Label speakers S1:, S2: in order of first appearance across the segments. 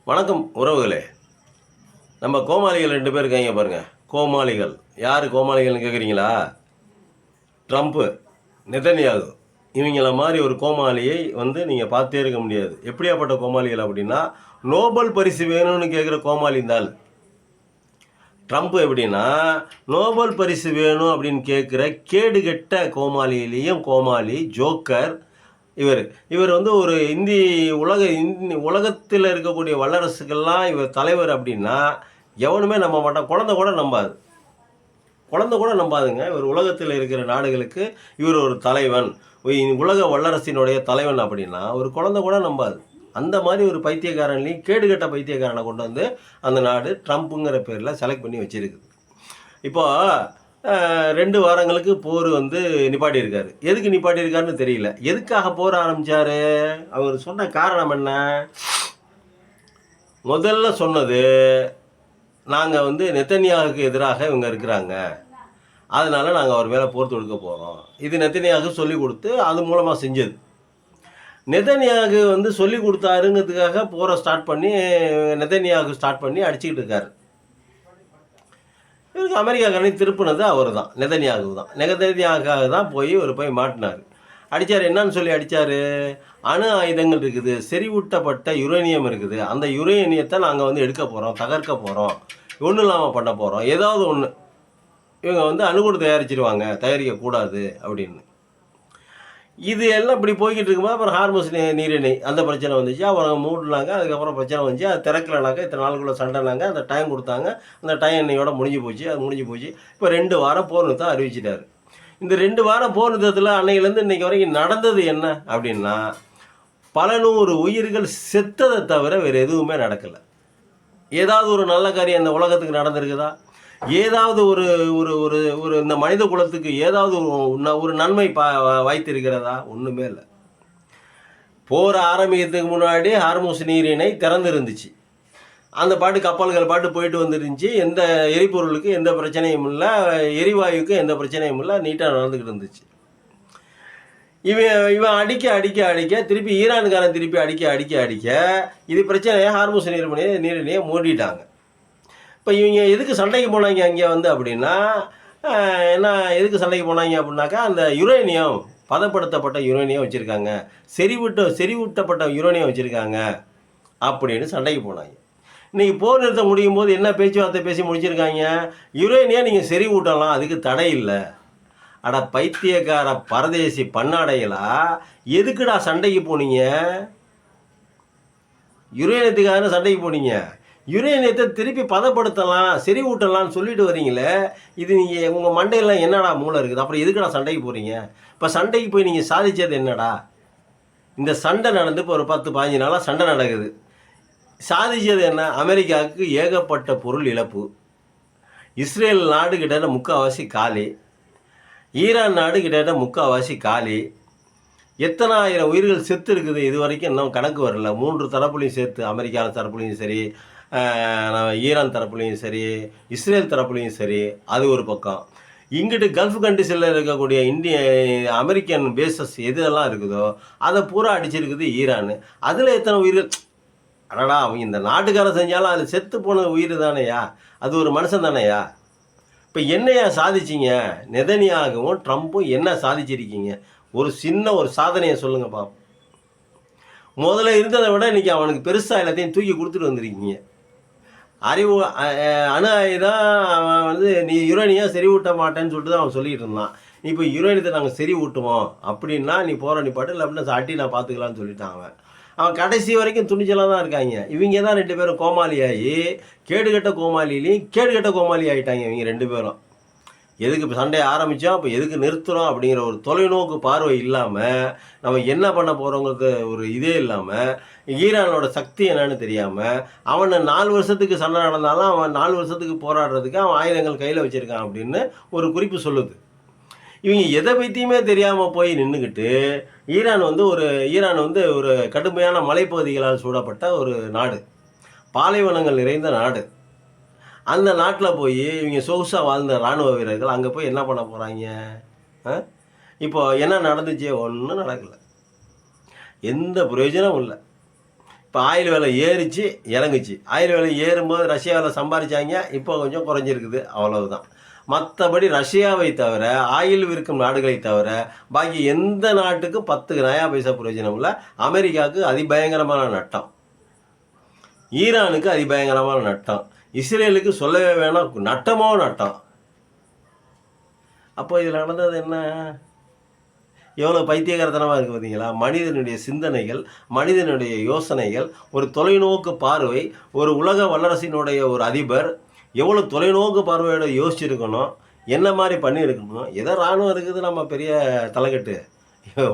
S1: வணக்கம் உறவுகளே. நம்ம கோமாளிகள் 2 பேர் இருக்காங்க பாருங்கள். கோமாளிகள் யார் கோமாளிகள்னு கேட்குறீங்களா? ட்ரம்ப்பு, நெதன்யாகு இவங்கள மாதிரி ஒரு கோமாளியை நீங்கள் பார்த்தே இருக்க முடியாது. எப்படியாப்பட்ட கோமாளிகள் அப்படின்னா, நோபல் பரிசு வேணும்னு கேட்குற கோமாளி இருந்தால். ட்ரம்ப் எப்படின்னா, நோபல் பரிசு வேணும் அப்படின்னு கேட்குற கேடுகெட்ட கோமாளியிலையும் கோமாளி, ஜோக்கர் இவர் ஒரு உலகத்தில் இருக்கக்கூடிய வல்லரசுக்கெல்லாம் இவர் தலைவர் அப்படின்னா எவனுமே நம்ப மாட்டான். குழந்தை கூட நம்பாதுங்க. இவர் உலகத்தில் இருக்கிற நாடுகளுக்கு இவர் ஒரு தலைவன், உலக வல்லரசினுடைய தலைவன் அப்படின்னா ஒரு குழந்தை கூட நம்பாது. அந்த மாதிரி ஒரு பைத்தியக்காரன்லையும் கேடுகட்ட பைத்தியக்காரனை கொண்டு வந்து அந்த நாடு ட்ரம்ப்புங்கிற பேரில் செலக்ட் பண்ணி வச்சுருக்குது. இப்போ 2 வாரங்களுக்கு போர் நிப்பாட்டியிருக்காரு. எதுக்கு நிப்பாட்டியிருக்காருன்னு தெரியல. எதுக்காக போர் ஆரம்பித்தார்? அவர் சொன்ன காரணம் என்ன? முதல்ல சொன்னது, நாங்கள் நெத்தன்யாகுக்கு எதிராக இவங்க இருக்கிறாங்க, அதனால் நாங்கள் அவர் மேலே போர் தொடுக்க போகிறோம். இது நெத்தன்யாகு சொல்லி கொடுத்து அது மூலமாக செஞ்சது. நெத்தன்யாகு சொல்லி கொடுத்தாருங்கிறதுக்காக போரை நெத்தன்யாகு ஸ்டார்ட் பண்ணி அடிச்சுக்கிட்டு இருக்காரு. இவருக்கு அமெரிக்காக்காரனை திருப்பினது அவர் தான், நெதன்யாகு தான். நெதன்யாகாக தான் போய் மாட்டினார். அடித்தார். என்னன்னு சொல்லி அடித்தார்? அணு ஆயுதங்கள் இருக்குது, செறிவூட்டப்பட்ட யுரேனியம் இருக்குது, அந்த யுரேனியத்தை நாங்கள் எடுக்க போகிறோம், தகர்க்க போகிறோம், ஒன்றும் இல்லாமல் பண்ண போகிறோம். ஏதாவது ஒன்று இவங்க அணுகுண்டு தயாரிக்கக்கூடாது அப்படின்னு. இது எல்லாம் இப்படி போய்கிட்டு இருக்கும்போது அப்புறம் ஹார்மஸ் நீரிணை அந்த பிரச்சனை வந்துச்சு. அவங்க மூடினாங்க. அதுக்கப்புறம் பிரச்சனை வந்துச்சு. அது திறக்கலைனாக்கா இத்தனை நாளுக்குள்ளே சண்டைனாங்க. அந்த டைம் கொடுத்தாங்க. அந்த டைம் இன்னையோட முடிஞ்சு போச்சு. அது முடிஞ்சு போச்சு. இப்போ 2 வாரம் போர் நிறுத்தம் அறிவிச்சிட்டார். இந்த 2 வாரம் போர் நிறுத்தத்தில் அன்னையிலேருந்து இன்றைக்கி வரைக்கும் நடந்தது என்ன அப்படின்னா, பல 100 உயிர்கள் செத்ததை தவிர வேறு எதுவுமே நடக்கலை. ஏதாவது ஒரு நல்ல காரியம் இந்த உலகத்துக்கு நடந்திருக்குதா? ஏதாவது ஒரு ஒரு ஒரு ஒரு இந்த மனித குலத்துக்கு ஏதாவது ஒரு நன்மை வாய்த்திருக்கிறதா? ஒன்றுமே இல்லை. போர் ஆரம்பிக்கிறதுக்கு முன்னாடி ஹார்முஸ் நீரிணை திறந்து இருந்துச்சு. அந்த கப்பல்கள் போயிட்டு வந்துருந்துச்சு. எந்த எரிபொருளுக்கு எந்த பிரச்சனையும் இல்லை, எரிவாயுக்கு எந்த பிரச்சனையும் இல்லை, நீட்டாக நடந்துக்கிட்டு இருந்துச்சு. இவன் அடிக்க திருப்பி ஈரானுக்காரன் திருப்பி அடிக்க இது பிரச்சனையை ஹார்முஸ் நீரிணையை மூடிட்டாங்க. இப்போ இவங்க எதுக்கு சண்டைக்கு போனாங்க அங்கே அப்படின்னா, என்ன எதுக்கு சண்டைக்கு போனாங்க அப்படின்னாக்கா, அந்த யுரேனியம், பதப்படுத்தப்பட்ட யுரேனியம் வச்சுருக்காங்க, செறிவூட்டப்பட்ட யுரேனியம் வச்சுருக்காங்க அப்படின்னு சண்டைக்கு போனாங்க. இன்றைக்கி போர் நிறுத்தம் முடியும் போது என்ன பேச்சுவார்த்தை பேசி முடிச்சிருக்காங்க? யுரேனியம் நீங்கள் செறிவூட்டலாம், அதுக்கு தடை இல்லை. அட பைத்தியக்கார பரதேசி பண்ணாடைகளா, எதுக்குடா சண்டைக்கு போனீங்க? யுரேனியத்துக்காக சண்டைக்கு போனீங்க. யுரேனியத்தை திருப்பி பதப்படுத்தலாம், செறிவூட்டலாம்னு சொல்லிட்டு வரீங்களே, இது நீங்கள் உங்கள் மண்டையெல்லாம் என்னடா மூளை இருக்குது? அப்புறம் எதுக்குடா சண்டைக்கு போகிறீங்க? இப்போ சண்டைக்கு போய் நீங்கள் சாதித்தது என்னடா? இந்த சண்டை நடந்து இப்போ ஒரு 10-15 நாளாக சண்டை நடக்குது. சாதித்தது என்ன? அமெரிக்காவுக்கு ஏகப்பட்ட பொருள் இழப்பு, இஸ்ரேல் நாடு கிட்டத்தட்ட முக்கால்வாசி காலி, ஈரான் நாடு கிட்டத்தட்ட முக்கால்வாசி காலி. எத்தனை ஆயிரம் உயிர்கள் செத்து இருக்குது இது வரைக்கும் இன்னும் கணக்கு வரல. 3 தரப்புலையும் சேர்த்து, அமெரிக்கா தரப்புலையும் சரி, ஈரான் தரப்புலையும் சரி, இஸ்ரேல் தரப்புலையும் சரி. அது ஒரு பக்கம். இங்கிட்டு கல்ஃப் கண்ட்ரிஸில் இருக்கக்கூடிய அமெரிக்கன் பேசஸ் எதெல்லாம் இருக்குதோ அதை பூரா அடிச்சிருக்குது ஈரான். அதில் எத்தனை உயிர்கள்? அடடா, அவங்க இந்த நாட்டுக்காரன் செஞ்சாலும் அதில் செத்து போன உயிர் தானேயா? அது ஒரு மனுஷன் தானேயா? இப்போ என்னையா சாதிச்சிங்க? நெதன்யாகவும் ட்ரம்ப்பும் என்ன சாதிச்சிருக்கீங்க? ஒரு சாதனையை சொல்லுங்கள் பாப்போம். முதல்ல இருந்ததை விட இன்றைக்கி அவனுக்கு பெருசாக எல்லாத்தையும் தூக்கி கொடுத்துட்டு வந்திருக்கீங்க. அணு ஆயுதம் அவன் நீ யுரேனியம் செறிவூட்ட மாட்டேன்னு சொல்லிட்டு தான் அவன் சொல்லிகிட்டு இருந்தான். இப்போ யுரேனியத்தை நாங்கள் செறிவூட்டுவோம் அப்படின்னா நீ போகிற நிப்பாட்டு, இல்லை அப்படின்னா சாட்டி நான் பார்த்துக்கலான்னு சொல்லிட்டான். அவன் கடைசி வரைக்கும் துணிச்சலாக தான் இருக்காங்க. இவங்க தான் 2 பேரும் கோமாளியாகி, கேடுகட்ட கோமாளி ஆகிட்டாங்க இவங்க 2 பேரும். எதுக்கு இப்போ சண்டையை ஆரம்பித்தோம், இப்போ எதுக்கு நிறுத்துகிறோம் அப்படிங்கிற ஒரு தொலைநோக்கு பார்வை இல்லாமல், நம்ம என்ன பண்ண போகிறோங்கிறது ஒரு இதே இல்லாமல், ஈரானோட சக்தி என்னன்னு தெரியாமல், அவனை 4 வருஷத்துக்கு சண்டை நடந்தாலும் அவன் 4 வருஷத்துக்கு போராடுறதுக்கு அவன் ஆயுதங்கள் கையில் வச்சுருக்கான் அப்படின்னு ஒரு குறிப்பு சொல்லுது. இவங்க எதை பற்றியுமே தெரியாமல் போய் நின்றுக்கிட்டு, ஈரான் ஒரு கடுமையான மலைப்பகுதிகளால் சூழப்பட்ட ஒரு நாடு, பாலைவனங்கள் நிறைந்த நாடு. அந்த நாட்டில் போய் இவங்க சொகுசாக வாழ்ந்த இராணுவ வீரர்கள் அங்கே போய் என்ன பண்ண போகிறாங்க? இப்போ என்ன நடந்துச்சு? ஒன்றும் நடக்கலை, எந்த பிரயோஜனமும் இல்லை. இப்போ ஆயில் விலை ஏறிச்சு இறங்குச்சு. ஆயில் விலை ஏறும்போது ரஷ்யாவில் சம்பாதிச்சாங்க, இப்போ கொஞ்சம் குறைஞ்சிருக்குது, அவ்வளவுதான். மற்றபடி ரஷ்யாவை தவிர, ஆயில் விற்கும் நாடுகளை தவிர பாக்கி எந்த நாட்டுக்கும் 10 நயா பைசா பிரயோஜனம் இல்லை. அமெரிக்காவுக்கு அதிபயங்கரமான நட்டம், ஈரானுக்கு அதிபயங்கரமான நட்டம், இஸ்ரேலுக்கு சொல்லவே வேணாம், நட்டமோ நட்டம். அப்போ இதில் நடந்தது என்ன? எவ்வளோ பைத்தியகாரத்தனமாக இருக்குது பார்த்தீங்களா? மனிதனுடைய சிந்தனைகள், மனிதனுடைய யோசனைகள், ஒரு தொலைநோக்கு பார்வை, ஒரு உலக வல்லரசினுடைய ஒரு அதிபர் எவ்வளோ தொலைநோக்கு பார்வையோட யோசிச்சிருக்கணும், என்ன மாதிரி பண்ணியிருக்கணும். ஏதோ இராணுவம் இருக்குது, நம்ம பெரிய தலைக்கட்டு,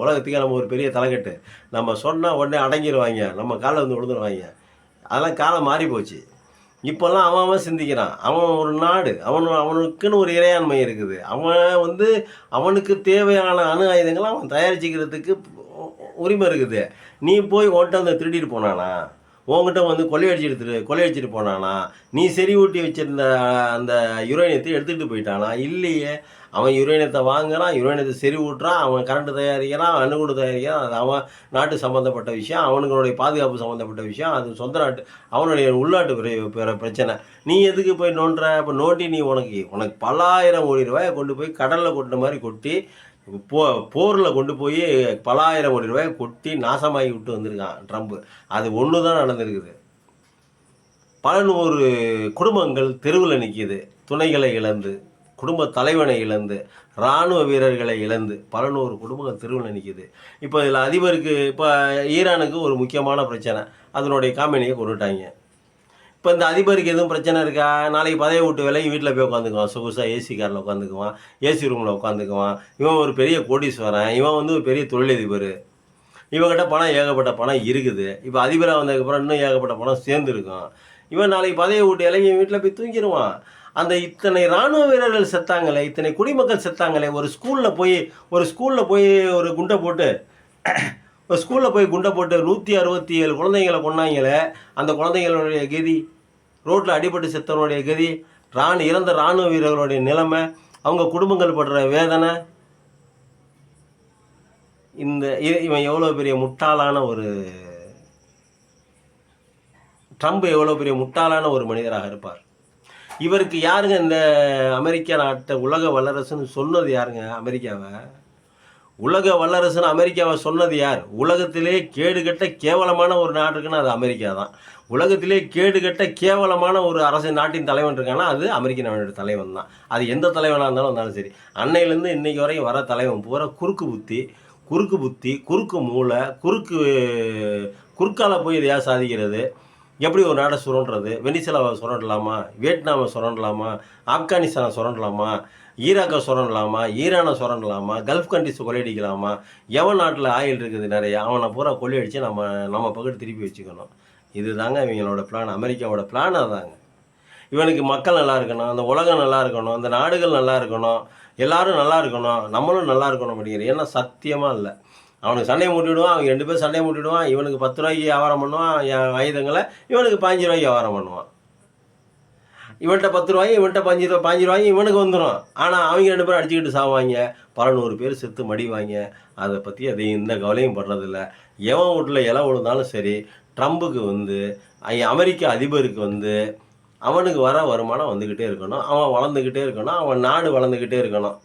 S1: உலகத்துக்கே நம்ம ஒரு பெரிய தலைக்கட்டு, நம்ம சொன்னால் உடனே அடங்கிடுவாங்க, நம்ம காலில் வந்து விழுந்துருவாங்க. அதெல்லாம் காலம் மாறி போச்சு. இப்போல்லாம் அவன் சிந்திக்கிறான். அவன் ஒரு நாடு, அவனுக்குன்னு ஒரு இறையாண்மை இருக்குது. அவனுக்கு தேவையான அணு ஆயுதங்களை அவன் தயாரிச்சுக்கிறதுக்கு உரிமை இருக்குது. நீ போய் ஓட்ட வந்து திருடிட்டு போனானா? உங்ககிட்ட வந்து கொள்ளையடிச்சிட்டு போனானா? நீ செறிவூட்டி வச்சிருந்த அந்த யுரேனியத்தை எடுத்துகிட்டு போயிட்டானா? இல்லையே. அவன் யுரேனியத்தை வாங்குறான், யுரேனியத்தை செறிவூட்டுறான், அவன் கரண்ட் தயாரிக்கிறான், அணுகுண்டு தயாரிக்கிறான். அது அவன் நாட்டு சம்மந்தப்பட்ட விஷயம், அவனுடைய பாதுகாப்பு சம்மந்தப்பட்ட விஷயம், அது சொந்த நாட்டு, அவனுடைய உள்நாட்டு பிரச்சனை. நீ எதுக்கு போய் நோண்டுற? இப்போ நோண்டி நீ உனக்கு பல்லாயிரம் கோடி ரூபாயை கொண்டு போய் கடலில் கொட்டின மாதிரி கொட்டி, போரில் கொண்டு போய் பல்லாயிரம் கோடி ரூபாயை கொட்டி நாசமாகி விட்டு வந்திருக்கான் ட்ரம்ப். அது ஒன்று தான் நடந்திருக்குது. பல நூறு குடும்பங்கள் தெருவில் நிற்கிது, துணைகளை இழந்து, குடும்ப தலைவனை இழந்து, இராணுவ வீரர்களை இழந்து பல நூறு குடும்பங்கள் தெருவில் நிற்கிது. இப்போ இதில் அதிபருக்கு, இப்போ ஈரானுக்கு ஒரு முக்கியமான பிரச்சனை, அதனுடைய காமெனியை கொண்டுட்டாங்க. இப்போ இந்த அதிபருக்கு எதுவும் பிரச்சனை இருக்கா? நாளைக்கு பதவி விட்டு விலைக்கு வீட்டில் போய் உட்காந்துக்குவான், சொகுசாக ஏசி காரில் உட்காந்துக்குவான், ஏசி ரூமில் உட்காந்துக்குவான். இவன் ஒரு பெரிய கோடீஸ்வரன், இவன் ஒரு பெரிய தொழிலதிபர், இவங்ககிட்ட பணம் ஏகப்பட்ட பணம் இருக்குது. இப்போ அதிபராக வந்ததுக்கப்புறம் இன்னும் ஏகப்பட்ட பணம் சேர்ந்துருக்கும். இவன் நாளைக்கு பதவி விட்டு இலைக்கு வீட்டில் போய் தூங்கிடுவான். அந்த இத்தனை இராணுவ வீரர்கள் செத்தாங்களே, இத்தனை குடிமக்கள் செத்தாங்களே, ஒரு ஸ்கூலில் போய் ஒரு குண்டை போட்டு, ஒரு ஸ்கூலில் போய் குண்டை போட்டு 167 குழந்தைங்களை கொண்டாங்களே, அந்த குழந்தைங்களுடைய கதி, ரோட்டில் அடிபட்டு செத்தவனுடைய கதி, இறந்த இராணுவ வீரர்களுடைய நிலைமை, அவங்க குடும்பங்கள் படுற வேதனை. இவன் எவ்வளோ பெரிய முட்டாளான ட்ரம்ப் எவ்வளோ பெரிய முட்டாளான ஒரு மனிதராக இருப்பார். இவருக்கு யாருங்க இந்த அமெரிக்கா நாட்டை உலக வல்லரசுன்னு சொன்னது? யாருங்க அமெரிக்காவை உலக வல்லரசுன்னு அமெரிக்காவை சொன்னது யார்? உலகத்திலே கேடுகட்ட கேவலமான ஒரு நாடு இருக்குன்னா அது அமெரிக்கா தான். உலகத்திலே கேடுகட்ட கேவலமான ஒரு நாட்டின் தலைவன் இருக்கான்னா அது அமெரிக்க நாட்டோட தலைவன் தான். அது எந்த தலைவனாக இருந்தாலும் சரி. அன்னையிலேருந்து இன்னைக்கு வரைக்கும் வர தலைவன் பூரா குறுக்கு புத்தி, குறுக்கு மூளை, குறுக்கால போய் இதையா சாதிக்கிறது, எப்படி ஒரு நாடை சுரண்டுறது, வெனிசுலாவை சுரண்டலாமா, வியட்நாமை சுரண்டலாமா, ஆப்கானிஸ்தானை சுரண்டலாமா, ஈராக்கை சுரண்டலாமா, ஈரானை சுரண்டலாமா, கல்ஃப் கண்ட்ரிஸை கொள்ளையடிக்கலாமா, எவன் நாட்டில் ஆயில் இருக்குது நிறையா, அவனை பூரா கொள்ளையடித்து நம்ம பக்கத்து திருப்பி வச்சுக்கணும். இது தாங்க இவங்களோட பிளான், அமெரிக்காவோட பிளான் அதாங்க. இவனுக்கு மக்கள் நல்லா இருக்கணும், அந்த உலகம் நல்லா இருக்கணும், அந்த நாடுகள் நல்லா இருக்கணும், எல்லாரும் நல்லா இருக்கணும், நம்மளும் நல்லா இருக்கணும் அப்படிங்கிறது. ஏன்னா சத்தியமாக இல்லை, அவனுக்கு சண்டையை மூட்டிவிடுவான், அவங்க 2 பேரும் சண்டையை மூட்டிவிடுவான். இவனுக்கு 10 ரூபாய்க்கு வியாபாரம் பண்ணுவான் ஆயுதங்களை, இவனுக்கு 5 ரூபாய்க்கு வியாபாரம் பண்ணுவான். இவன்கிட்ட 10 ரூபாயும் இவன்கிட்ட 5 ரூபாயும் இவனுக்கு வந்துடும். ஆனால் அவங்க 2 பேரும் அடிச்சுக்கிட்டு சாவாங்க, பல 100 பேர் செத்து மடிவாங்க. அதை பற்றி எந்த கவலையும் படுறதில்ல. எவன் வீட்டில் இலை விழுந்தாலும் சரி, ட்ரம்புக்கு அமெரிக்க அதிபருக்கு அவனுக்கு வர வருமானம் வந்துக்கிட்டே இருக்கணும், அவன் வளர்ந்துக்கிட்டே இருக்கணும், அவன் நாடு வளர்ந்துக்கிட்டே இருக்கணும்.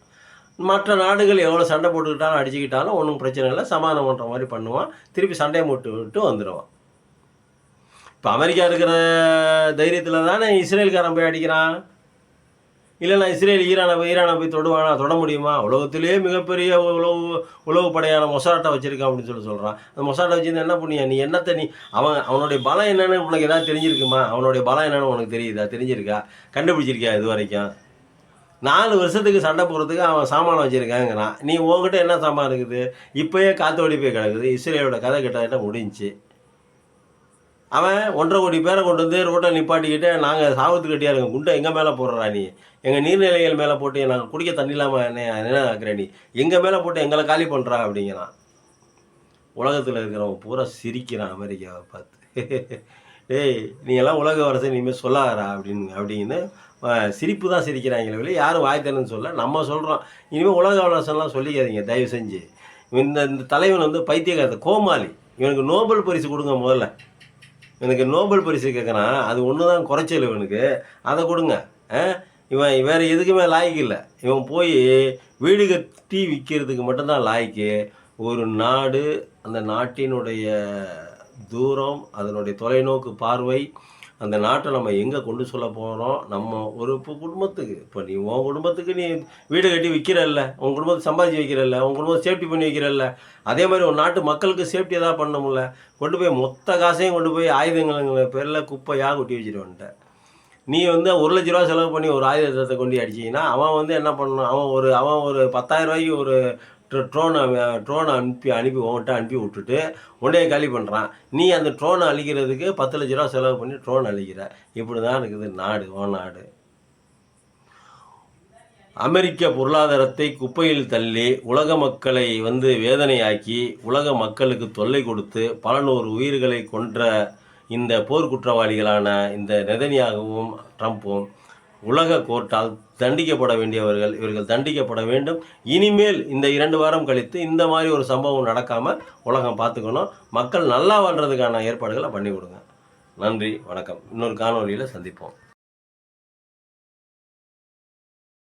S1: மற்ற நாடுகள் எவ்வளோ சண்டை போட்டுக்கிட்டாலும் அடிச்சுக்கிட்டாலும் ஒன்றும் பிரச்சனை இல்லை, சமாதானம் பண்ணுற மாதிரி பண்ணுவான், திருப்பி சண்டையை விட்டு வந்துடுவான். இப்போ அமெரிக்கா இருக்கிற தைரியத்தில் தானே இஸ்ரேல்காரன் போய் அடிக்கிறான். இல்லைன்னா இஸ்ரேல் ஈரானை போய் தொட முடியுமா? உலகத்திலேயே மிகப்பெரிய உளவு படையான மொசாட்டை வச்சுருக்கான் அப்படின்னு சொல்கிறான். அந்த மொசாட்டை வச்சுருந்து என்ன பண்ணியா நீ? அவனுடைய பலம் என்னன்னு உனக்கு எதாவது தெரிஞ்சிருக்குமா? அவனுடைய பலம் என்னன்னு உனக்கு தெரிஞ்சிருக்கா? கண்டுபிடிச்சிருக்கியா இது வரைக்கும்? 4 வருஷத்துக்கு சண்டை போடுறதுக்கு அவன் சாமானம் வச்சுருக்காங்கிறான். நீ உங்ககிட்ட என்ன சாமான் இருக்குது? இப்போயே காத்தோடி போய் கிடக்குது. இஸ்ரேலோட கதை கிட்ட முடிஞ்சு அவன் 1.5 கோடி பேரை கொண்டு வந்து ரோட்டில் நிப்பாட்டிக்கிட்டு, நாங்கள் சாவத்துக்கு கட்டியா இருங்க, குண்டை எங்கள் மேலே போடுறா நீ, எங்கள் நீர்நிலைகள் மேலே போட்டு நாங்கள் குடிக்க தண்ணி இல்லாமல் என்ன ஆக்குற நீ, எங்கள் மேலே போட்டு எங்களை காலி பண்ணுறா அப்படிங்கிறான். உலகத்தில் இருக்கிறவன் பூரா சிரிக்கிறான் அமெரிக்காவை பார்த்து. டேய் நீ எல்லாம் உலக வரசை இனிமேல் சொல்லாதரா அப்படின்னு சிரிப்பு தான் சிரிக்கிறாங்களே வெளியே, யாரும் வாய்த்தனன்னு சொல்ல. நம்ம சொல்கிறோம், இனிமேல் உலக வளர்ச்செல்லாம் சொல்லிக்காதீங்க தயவு செஞ்சு. இந்த தலைவன் பைத்தியக்காரத்தை கோமாளி, இவனுக்கு நோபல் பரிசு கொடுங்க முதல்ல. எனக்கு நோபல் பரிசு கேட்குறான், அது ஒன்று தான் குறைச்சல் இவனுக்கு, அதை கொடுங்க. இவன் வேறு எதுக்குமே லாய்க்கு இல்லை. இவன் போய் வீடு கட்டி விற்கிறதுக்கு மட்டும்தான் லாய்க்கு. ஒரு நாடு, அந்த நாட்டினுடைய தூரம், அதனுடைய தொலைநோக்கு பார்வை, அந்த நாட்டை நம்ம எங்கே கொண்டு சொல்ல போகிறோம், நம்ம ஒரு குடும்பத்துக்கு, இப்போ நீ உன் குடும்பத்துக்கு நீ வீடு கட்டி விற்கிறல்ல, உன் குடும்பத்தை சம்பாதிச்சு வைக்கிறல்ல, உன் குடும்பத்தை சேஃப்டி பண்ணி வைக்கிறல்ல, அதே மாதிரி ஒரு நாட்டு மக்களுக்கு சேஃப்டி எதாவது பண்ணணும்ல. கொண்டு போய் மொத்த காசையும் கொண்டு போய் ஆயுதங்கள் பேரில் குப்பையாக கொட்டி வச்சுட்டு வந்துட்டேன். நீ வந்து ₹1,00,000 செலவு பண்ணி ஒரு ஆயுதத்தை கொண்டு அடிச்சிங்கன்னா, அவன் என்ன பண்ணணும், அவன் ஒரு 10,000 ரூபாய்க்கு ஒரு ட்ரோனை அனுப்பி உன்கிட்ட அனுப்பி விட்டுட்டு உன்னைய காலி பண்ணுறான். நீ அந்த ட்ரோனை அழிக்கிறதுக்கு ₹10,00,000 செலவு பண்ணி ட்ரோன் அழிக்கிற. இப்படி தான் இருக்குது நாடு, உன் நாடு. அமெரிக்க பொருளாதாரத்தை குப்பையில் தள்ளி உலக மக்களை வேதனையாக்கி, உலக மக்களுக்கு தொல்லை கொடுத்து பல நூறு உயிர்களை கொன்ற இந்த போர் குற்றவாளிகளான இந்த நெதன்யாகுவும் ட்ரம்ப்பும் உலக கோர்ட்டால் தண்டிக்கப்பட வேண்டியவர்கள். இவர்கள் தண்டிக்கப்பட வேண்டும். இனிமேல் இந்த 2 வாரம் கழித்து இந்த மாதிரி ஒரு சம்பவம் நடக்காமல் உலகம் பார்த்துக்கணும். மக்கள் நல்லா வாழ்கிறதுக்கான ஏற்பாடுகளை பண்ணி கொடுங்க. நன்றி, வணக்கம். இன்னொரு காணொலியில் சந்திப்போம்.